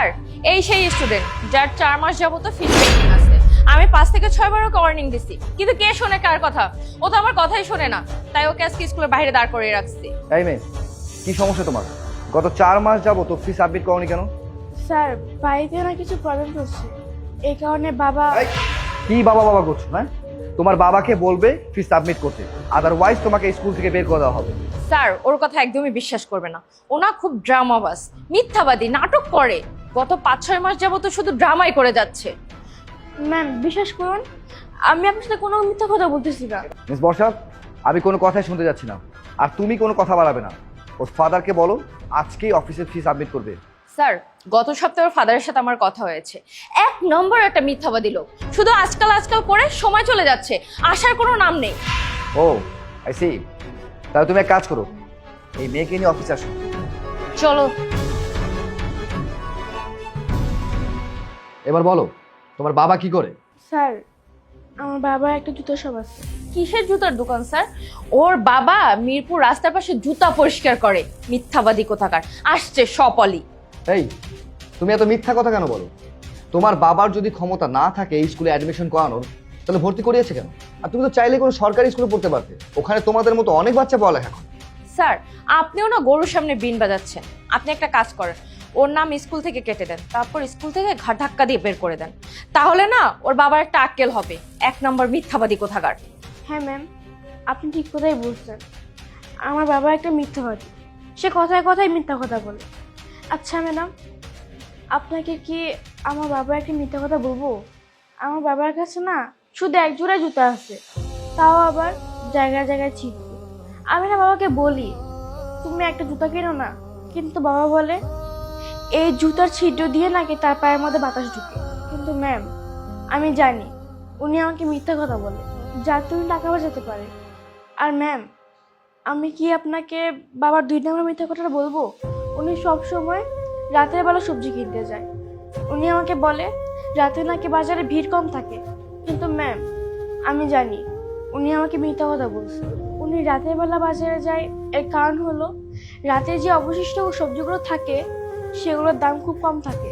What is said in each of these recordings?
Sir, এই সেই student যার 4 মাস যাবত ফিস পেন্ডিং আছে। আমি 5 থেকে 6 বার ওকে ওয়ার্নিং দিছি, কিন্তু কে শোনে কার কথা? ও তো আমার কথাই শোনে না, তাই ওকে আজকে স্কুলের বাইরে দাঁড় করিয়ে রাখছি। এই মেয়ে, কি সমস্যা তোমার? গত 4 মাস যাবত ফি সাবমিট করনি কেন? স্যার, বাড়িতে না কিছু প্রবলেম হচ্ছে, এই কারণে বাবা। এই, কি বাবা বাবা করছো? হ্যাঁ, তোমার বাবাকে বলবে ফি সাবমিট করতে, আদারওয়াইজ তোমাকে স্কুল থেকে বের করে দেওয়া হবে। স্যার, ওর কথা একদমই বিশ্বাস করবে না। ওনা খুব ড্রামাবাজ, মিথ্যাবাদী, নাটক করে। গত 5-6 মাস যাবত শুধু ড্রামাই করে যাচ্ছে। ম্যাম, বিশ্বাস করুন, আমি আপনার সাথে কোনো মিথ্যা কথা বলতেছি না। মিস বর্ষা, আমি কোনো কথাই শুনতে যাচ্ছি না, আর তুমি কোনো কথা বাড়াবে না। ওর ফাদারকে বলো আজকেই অফিসে ফি সাবমিট করবে। স্যার, গত সপ্তাহে ওর ফাদারের সাথে আমার কথা হয়েছে। 1 নম্বর একটা মিথ্যাবাদী লোক, শুধু আজকাল আজকাল করে সময় চলে যাচ্ছে, আসার কোনো নাম নেই। ও আই সি। তাহলে তুমি এক কাজ করো, এই মেয়েকে নিয়ে অফিসে আসো। চলো। এবার বলো, তোমার বাবা কি করে? স্যার, আমার বাবার একটা জুতো শপ আছে। কিসের জুতার দোকান স্যার? ওর বাবা মিরপুর রাস্তার পাশে জুতা পরিষ্কার করে। মিথ্যাবাদী কোথাকার, আসছে সপলি। এই, তুমি এত মিথ্যা কথা কেন বলো? তোমার বাবার যদি ক্ষমতা না থাকে এই স্কুলে অ্যাডমিশন করানোর, তাহলে ভর্তি করিয়েছে কেন? আর তুমি তো চাইলে কোনো সরকারি স্কুলে পড়তে পারতে, ওখানে তোমাদের মতো অনেক বাচ্চা পড়ালেখা করে। স্যার, আপনিও না গরুর সামনে বিন বাজাচ্ছেন। আপনি একটা কাজ করেন, ওর নাম স্কুল থেকে কেটে দেন, তারপর স্কুল থেকে ঘাট ধাক্কা দিয়ে বের করে দেন। তাহলে না ওর বাবার একটা আক্কেল হবে। 1 নম্বর মিথ্যাবাদী কোথাকার। হ্যাঁ ম্যাম, আপনি ঠিক কথাই বলছেন। আমার বাবা একটা মিথ্যাবাদী, সে কথায় কথায় মিথ্যা কথা বলে। আচ্ছা ম্যাডাম, আপনাকে কি আমার বাবা একটা মিথ্যা কথা বলবো? আমার বাবার কাছে না শুধু 1 জোড়া জুতা আছে, তাও আবার জায়গায় জায়গায় ছিটকে। আমি না বাবাকে বলি তুমি একটা জুতা কেনো না, কিন্তু বাবা বলে এই জুতার ছিদ্র দিয়ে নাকি তার পায়ের মধ্যে বাতাস ঢুকে। কিন্তু ম্যাম, আমি জানি উনি আমাকে মিথ্যা কথা বলে যাতে উনি টাকা বাঁচাতে পারে। আর ম্যাম, আমি কি আপনাকে বাবার 2 নম্বর মিথ্যা কথাটা বলবো? উনি সব সময় রাতের বেলা সবজি কিনতে যায়। উনি আমাকে বলে রাতে নাকি বাজারে ভিড় কম থাকে। কিন্তু ম্যাম, আমি জানি উনি আমাকে মিথ্যা কথা বলছে। উনি রাতের বেলা বাজারে যায়, এর কারণ হলো রাতে যে অবশিষ্ট সবজিগুলো থাকে সেগুলোর দাম খুব কম থাকে।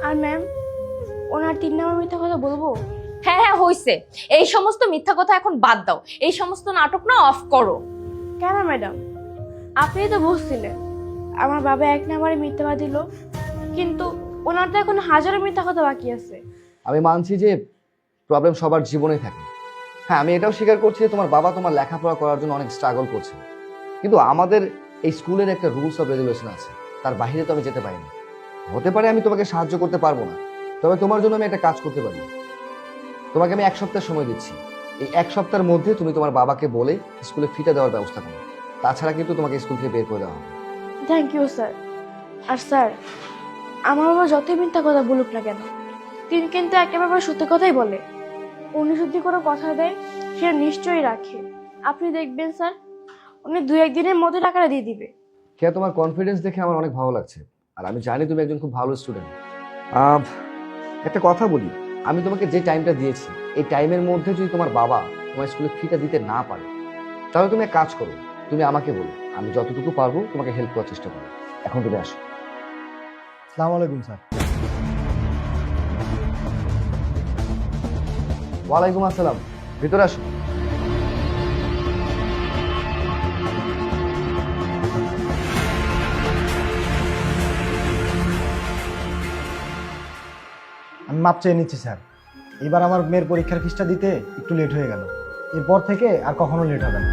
আর ম্যাম, ওনার 3 নম্বর মিথ্যা কথা বলবো? হ্যাঁ হ্যাঁ, হইছে। এই সমস্ত মিথ্যা কথা এখন বাদ দাও, এই সমস্ত নাটক না অফ করো। কেন ম্যাডাম? আপনি তো বুঝছিলেন আমার বাবা 1 নম্বরে মিথ্যাবাদী লোক, কিন্তু ওনার তো এখন হাজারো মিথ্যা কথা বাকি আছে। আমি মানছি যে প্রবলেম সবার জীবনেই থাকে। হ্যাঁ, আমি এটাও স্বীকার করছি যে তোমার বাবা তোমার লেখাপড়া করার জন্য অনেক স্ট্রাগল করছে, কিন্তু আমাদের এই স্কুলের একটা রুলস অফ রেগুলেশন আছে, তার বাইরে তো আমি যেতে পারি না। হতে পারে আমি তোমাকে সাহায্য করতে পারবো না, তবে তোমার জন্য আমি একটা কাজ করতে পারি। তোমাকে আমি 1 সপ্তাহ সময় দিচ্ছি। এই 1 সপ্তাহের মধ্যে তুমি তোমার বাবাকে বলে স্কুলে ফিটা দেওয়ার ব্যবস্থা করো, তাছাড়া কিন্তু তোমাকে স্কুল থেকে বের করে দেওয়া হবে। Thank you sir. আর স্যার, আমার বাবা যতই মিথ্যা কথা বলুক না কেন, তিনি কিন্তু একেবারে সত্যি কথাই বলে। উনি যদি কোনো কথা দেয় সেটা নিশ্চয়ই রাখে। আপনি দেখবেন স্যার, উনি 2-1 দিনের মধ্যে টাকাটা দিয়ে দিবে। কে, তোমার কনফিডেন্স দেখে আমার অনেক ভালো লাগছে, আর আমি জানি তুমি একজন খুব ভালো স্টুডেন্ট। একটা কথা বলি, আমি তোমাকে যে টাইমটা দিয়েছি এই টাইমের মধ্যে যদি তোমার বাবা তোমার স্কুলে ফিটা দিতে না পারে, তাহলে তুমি এক কাজ করো, তুমি আমাকে বলো, আমি যতটুকু পারবো তোমাকে হেল্প করার চেষ্টা করবো। এখন তুমি আসো। আসসালামু আলাইকুম স্যার। ওয়ালাইকুম আসসালাম, ভিতরে আসো। আমি মাপ চেয়ে নিচ্ছি স্যার। এবার আমার মেয়ের পরীক্ষার ফিসটা দিতে একটু লেট হয়ে গেল, এরপর থেকে আর কখনো লেট হবে না।